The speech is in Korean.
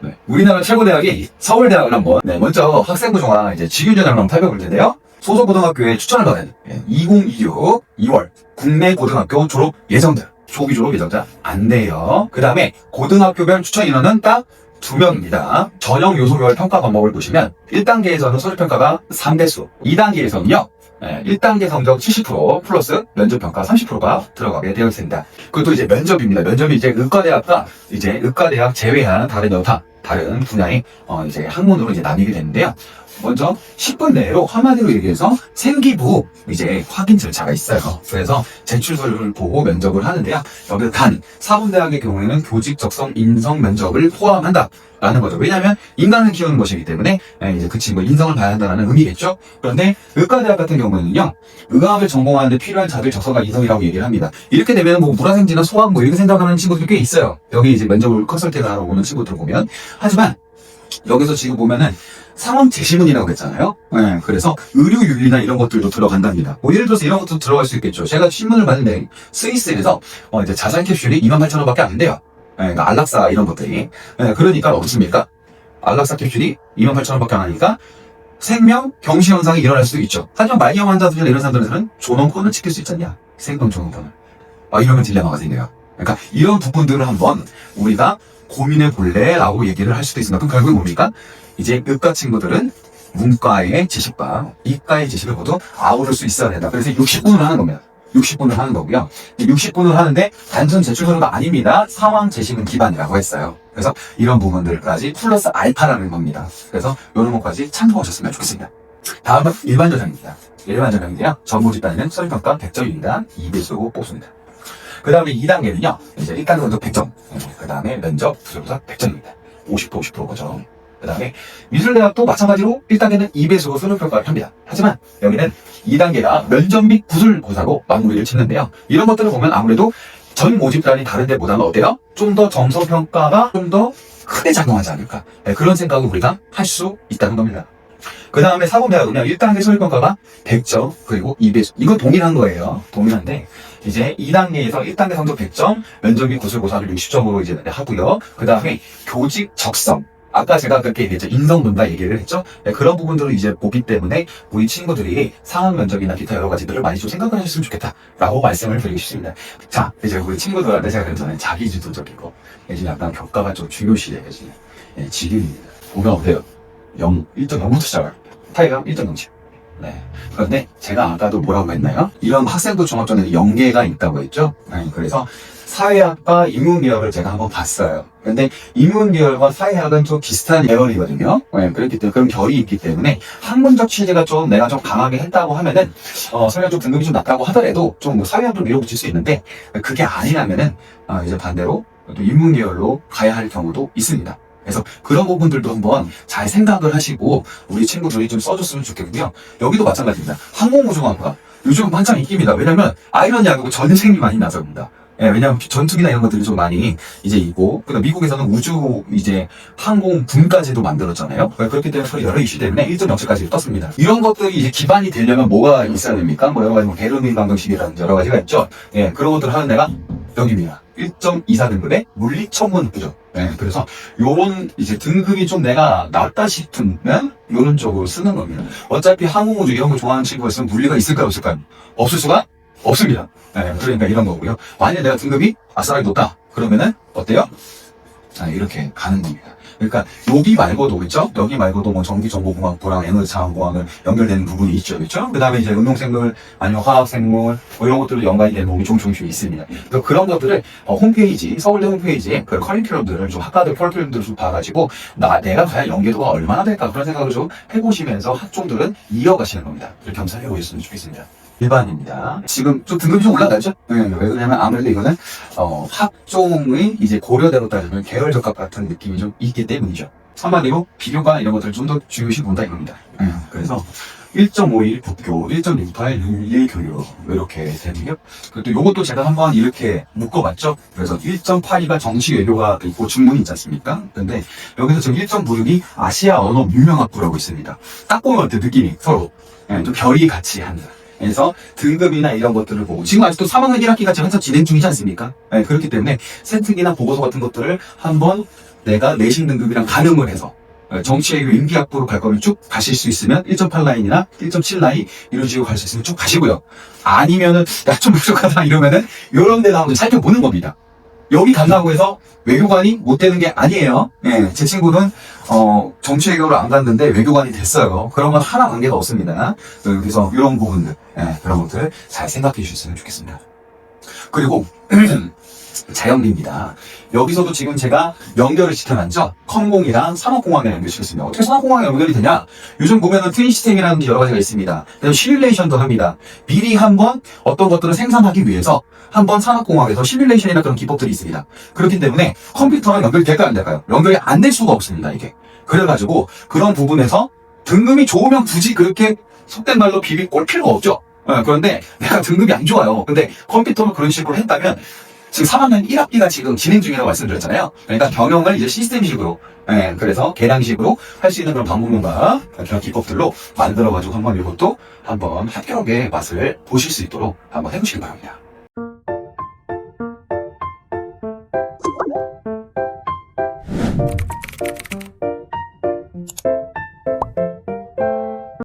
네. 우리나라 최고 대학이 서울대학을 한번 먼저 학생부 중앙 이제 직위전형을 한번 살펴볼 텐데요. 소속 고등학교에 추천을 받은 2026 2월 국내 고등학교 졸업 예정자, 조기 졸업 예정자 안 돼요. 그 다음에 고등학교별 추천 인원은 딱 2명입니다. 전형 요소별 평가 방법을 보시면 1단계에서는 서류평가가 3배수, 2단계에서는요 1단계 성적 70% 플러스 면접평가 30%가 들어가게 되어 있습니다. 그것도 이제 면접입니다. 면접이 이제 의과대학과 이제 의과대학 제외한 다른 분야의 이제 학문으로 이제 나뉘게 되는데요. 먼저 10분 내로 한마디로 얘기해서 생기부 이제 확인 절차가 있어요. 그래서 제출 서류를 보고 면접을 하는데요. 여기서 단 사범대학의 경우에는 교직 적성 인성 면접을 포함한다 라는 거죠. 왜냐하면 인간을 키우는 것이기 때문에 이제 그 친구 인성을 봐야 한다는 의미겠죠. 그런데 의과대학 같은 경우에는요, 의학을 전공하는데 필요한 자질 적성과 인성이라고 얘기를 합니다. 이렇게 되면 뭐 물화생지나 소학 뭐 이렇게 생각하는 친구들이 꽤 있어요. 여기 이제 면접을 컨설팅을 하러 오는 친구들 보면. 하지만 여기서 지금 보면은 상황 제시문이라고 했잖아요. 그래서 의료윤리나 이런 것들도 들어간답니다. 뭐 예를 들어서 이런 것도 들어갈 수 있겠죠. 제가 신문을 봤는데 스위스에서 이제 자산 캡슐이 28,000원밖에 안 돼요. 그러니까 안락사 이런 것들이. 그러니까 어떻습니까? 안락사 캡슐이 28,000원밖에 안 하니까 생명 경시 현상이 일어날 수도 있죠. 하지만 말기암 환자들이나 이런 사람들은 존엄권을 지킬 수 있지 않냐? 생명 존엄권을. 이러면 딜레마가 생겨요. 그러니까 이런 부분들을 한번 우리가 고민해 볼래라고 얘기를 할 수도 있습니다. 그럼 결국은 뭡니까? 이제 의과 친구들은 문과의 지식과 이과의 지식을 모두 아우를 수 있어야 된다. 그래서 60분을 하는 겁니다. 60분을 하는 거고요. 60분을 하는데 단순 제출 서류가 아닙니다. 상황 제시문 기반이라고 했어요. 그래서 이런 부분들까지 플러스 알파라는 겁니다. 그래서 이런 것까지 참고하셨으면 좋겠습니다. 다음은 일반 전형입니다. 일반 전형인데요. 전부 집단에는 서류평가 100점입니다. 2배수 뽑습니다. 그 다음에 2단계는요, 이제 1단계 먼저 100점. 그 다음에 면접, 부술조사 100점입니다. 50% 50%죠. 그 다음에 미술대학도 마찬가지로 1단계는 2배수로 서류평가를 합니다. 하지만 여기는 2단계가 면접 및 구술고사로 마무리를 짓는데요. 이런 것들을 보면 아무래도 전 모집단이 다른 데보다는 어때요? 좀 더 점수평가가 좀 더 크게 작용하지 않을까. 그런 생각을 우리가 할 수 있다는 겁니다. 그 다음에 사범대학은요, 1단계 서류평가가 100점, 그리고 2배수. 이건 동일한 거예요. 동일한데, 이제 2단계에서 1단계 성적 100점, 면접 및 구술고사를 60점으로 이제 하고요. 그 다음에 교직 적성. 아까 제가 그렇게 얘기했죠. 인성분과 얘기를 했죠. 그런 부분들을 이제 보기 때문에 우리 친구들이 상황 면접이나 기타 여러 가지들을 많이 좀 생각을 하셨으면 좋겠다. 라고 말씀을 드리고 싶습니다. 자, 이제 우리 친구들한테 제가 그랬잖아요. 자기주도적이고, 이제 약간 교과가 좀 중요시돼요. 지금입니다. 보면 어때요? 1.0부터 시작을. 타이가 1.07. 네. 그런데 제가 아까도 뭐라고 했나요? 이런 학생부 종합전에 연계가 있다고 했죠? 그래서 사회학과 인문계열을 제가 한번 봤어요. 근데 인문계열과 사회학은 좀 비슷한 계열이거든요. 그렇기 때문에 그런 결이 있기 때문에 학문적 취지가 좀 내가 좀 강하게 했다고 하면은 설령 좀 등급이 좀 낮다고 하더라도 좀 뭐 사회학으로 밀어붙일 수 있는데 그게 아니라면은 이제 반대로 또 인문계열로 가야 할 경우도 있습니다. 그래서 그런 부분들도 한번 잘 생각을 하시고 우리 친구들이 좀 써줬으면 좋겠고요. 여기도 마찬가지입니다. 항공우주학과 요즘 한창 인기입니다. 왜냐면 아이러니하고 전쟁이 많이 나서입니다. 왜냐면 전투기나 이런 것들이 좀 많이 이제 있고, 그다음 미국에서는 우주 이제 항공군까지도 만들었잖아요. 그렇기 때문에 여러 이슈 때문에 1.07까지 떴습니다. 이런 것들이 이제 기반이 되려면 뭐가 있어야 됩니까? 뭐 여러 가지 베르닌 방정식이라든지 여러 가지가 있죠. 그런 것들을 하는 데가 여기입니다. 1.24 등급의 물리천문학부죠. 그래서 요런 이제 등급이 좀 내가 낮다 싶으면 요런 쪽으로 쓰는 겁니다. 어차피 항공우주 이런 거 좋아하는 친구가 있으면 물리가 있을까요, 없을까요? 없을 수가 없습니다. 그러니까 이런 거고요. 만약에 내가 등급이 아싸라기 높다 그러면은 어때요? 이렇게 가는 겁니다. 그러니까 여기 말고도 그렇죠? 여기 말고도 뭐 전기정보공학부랑 에너지자원공학을 연결되는 부분이 있죠, 그렇죠? 그다음에 이제 응용생물 아니면 화학생물 뭐 이런 것들도 연관이 되는 부분이 종종 있습니다. 그래서 그런 것들을 홈페이지 서울대 홈페이지에 그 커리큘럼들을 좀 학과들 커리큘럼들을 좀 봐가지고 내가 과연 연계도가 얼마나 될까 그런 생각을 좀 해보시면서 학종들은 이어가시는 겁니다. 그렇게 겸사해 보셨으면 좋겠습니다. 일반입니다. 지금 좀 등급이 좀 올라가죠? 왜 그러냐면 아무래도 이거는 학종의 이제 고려대로 따지면 계열 적합 같은 느낌이 좀 있기 때문이죠. 한마디로 비교가 이런 것들을 좀 더 중요시 본다 이겁니다. 그래서 1.51 국교, 1.68 윤리교육 이렇게 되고요. 또 요것도 제가 한번 이렇게 묶어봤죠. 그래서 1.82가 정시 외교가 있고 중문이 있지 않습니까? 근데 여기서 지금 1.96이 아시아 언어 문명학부라고 있습니다. 딱 보면 어때 느낌이 서로 좀 결이 같이 합니다. 그래서 등급이나 이런 것들을 보고 지금 아직도 3학년 1학기가 지금 한참 진행 중이지 않습니까? 그렇기 때문에 세특이나 보고서 같은 것들을 한번 내가 내신 등급이랑 가늠을 해서 정치외교 임기학부로 갈 거면 쭉 가실 수 있으면 1.8 라인이나 1.7 라인 이런 식으로 갈 수 있으면 쭉 가시고요. 아니면은 야 좀 부족하다 이러면은 이런 데나 한번 살펴보는 겁니다. 여기 간다고 해서 외교관이 못 되는 게 아니에요. 예, 제 친구는 정치외교를 안 갔는데 외교관이 됐어요. 그런 건 하나 관계가 없습니다. 그래서 이런 부분들, 그런 것들 잘 생각해 주셨으면 좋겠습니다. 그리고 자연비입니다. 여기서도 지금 제가 연결을 시켜놨죠. 컴공이랑 산업공학이랑 연결시켰습니다. 어떻게 산업공학이 연결이 되냐? 요즘 보면은 트윈 시스템이라는 게 여러 가지가 있습니다. 그래서 시뮬레이션도 합니다. 미리 한번 어떤 것들을 생산하기 위해서 한번 산업공학에서 시뮬레이션이나 그런 기법들이 있습니다. 그렇기 때문에 컴퓨터랑 연결이 될까요? 안 될까요? 연결이 안 될 수가 없습니다. 이게. 그래가지고 그런 부분에서 등급이 좋으면 굳이 그렇게 속된 말로 비비 꼴 필요가 없죠. 그런데 내가 등급이 안 좋아요. 근데 컴퓨터로 그런 식으로 했다면 지금 3학년 1학기가 지금 진행 중이라고 말씀드렸잖아요. 그러니까 경영을 이제 시스템식으로, 그래서 계량식으로 할 수 있는 그런 방법론과 그런 기법들로 만들어가지고 한번 이것도 한번 합격의 맛을 보실 수 있도록 한번 해보시기 바랍니다.